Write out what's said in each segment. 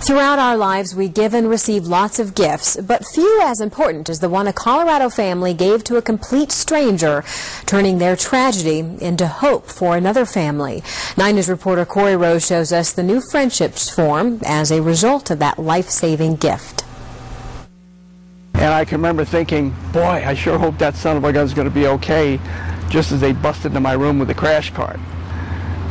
Throughout our lives, we give and receive lots of gifts, but few as important as the one a Colorado family gave to a complete stranger, turning their tragedy into hope for another family. 9 News reporter Corey Rose shows us the new friendships form as a result of that life-saving gift. And I can remember thinking, boy, I sure hope that son of a gun's going to be okay, just as they busted into my room with a crash cart,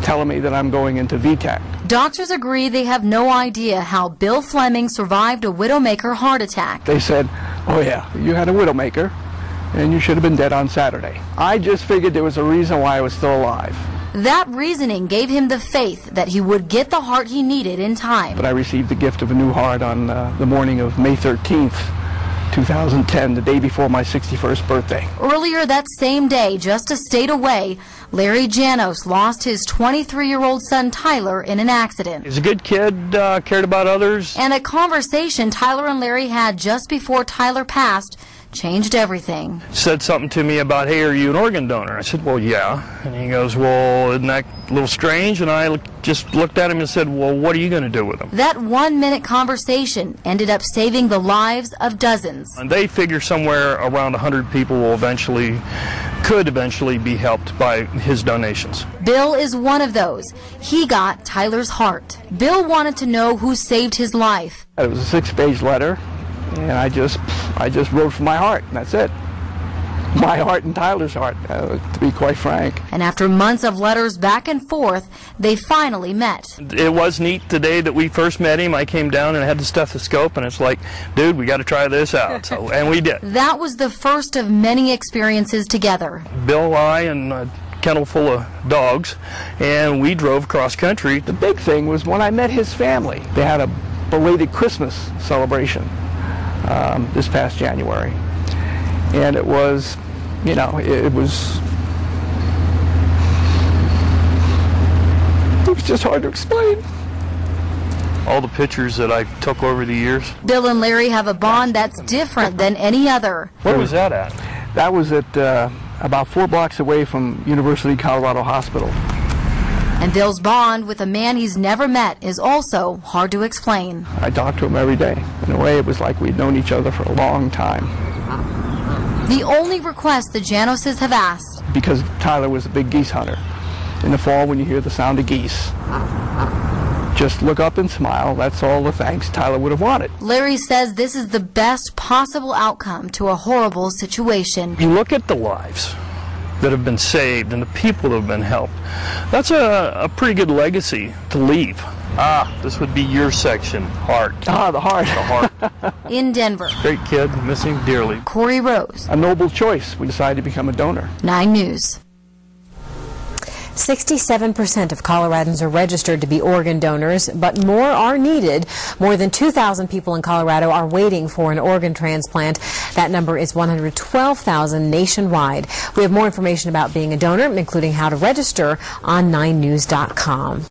telling me that I'm going into VTAC. Doctors agree they have no idea how Bill Fleming survived a widowmaker heart attack. They said, oh yeah, you had a widowmaker, and you should have been dead on Saturday. I just figured there was a reason why I was still alive. That reasoning gave him the faith that he would get the heart he needed in time. But I received the gift of a new heart on the morning of May 13th, 2010, the day before my 61st birthday. Earlier that same day, just a state away, Larry Janos lost his 23-year-old son Tyler in an accident. He's a good kid, cared about others. And a conversation Tyler and Larry had just before Tyler passed changed everything. Said something to me about, hey, are you an organ donor? I said, well, yeah. And he goes, well, isn't that a little strange? And I just looked at him and said, well, what are you going to do with him? That 1-minute conversation ended up saving the lives of dozens. And they figure somewhere around 100 people could eventually be helped by his donations. Bill is one of those. He got Tyler's heart. Bill wanted to know who saved his life. It was a 6-page letter, and I just wrote from my heart, and that's it. My heart and Tyler's heart, to be quite frank. And after months of letters back and forth, they finally met. It was neat the day that we first met him. I came down and I had the stethoscope, and it's like, dude, we got to try this out. So, and we did. That was the first of many experiences together. Bill, I, and a kennel full of dogs, and we drove cross country. The big thing was when I met his family. They had a belated Christmas celebration this past January. And it was, it was just hard to explain. All the pictures that I took over the years. Bill and Larry have a bond that's different than any other. Where was that at? That was at about 4 blocks away from University of Colorado Hospital. And Bill's bond with a man he's never met is also hard to explain. I talked to him every day. In a way, it was like we'd known each other for a long time. The only request the Janoses have asked. Because Tyler was a big geese hunter. In the fall, when you hear the sound of geese, just look up and smile. That's all the thanks Tyler would have wanted. Larry says this is the best possible outcome to a horrible situation. You look at the lives that have been saved and the people that have been helped. That's a pretty good legacy to leave. This would be your section, heart. The heart. The heart. In Denver. Great kid, miss him dearly. Corey Rose. A noble choice. We decided to become a donor. 9 News. 67% of Coloradans are registered to be organ donors, but more are needed. More than 2,000 people in Colorado are waiting for an organ transplant. That number is 112,000 nationwide. We have more information about being a donor, including how to register, on 9news.com.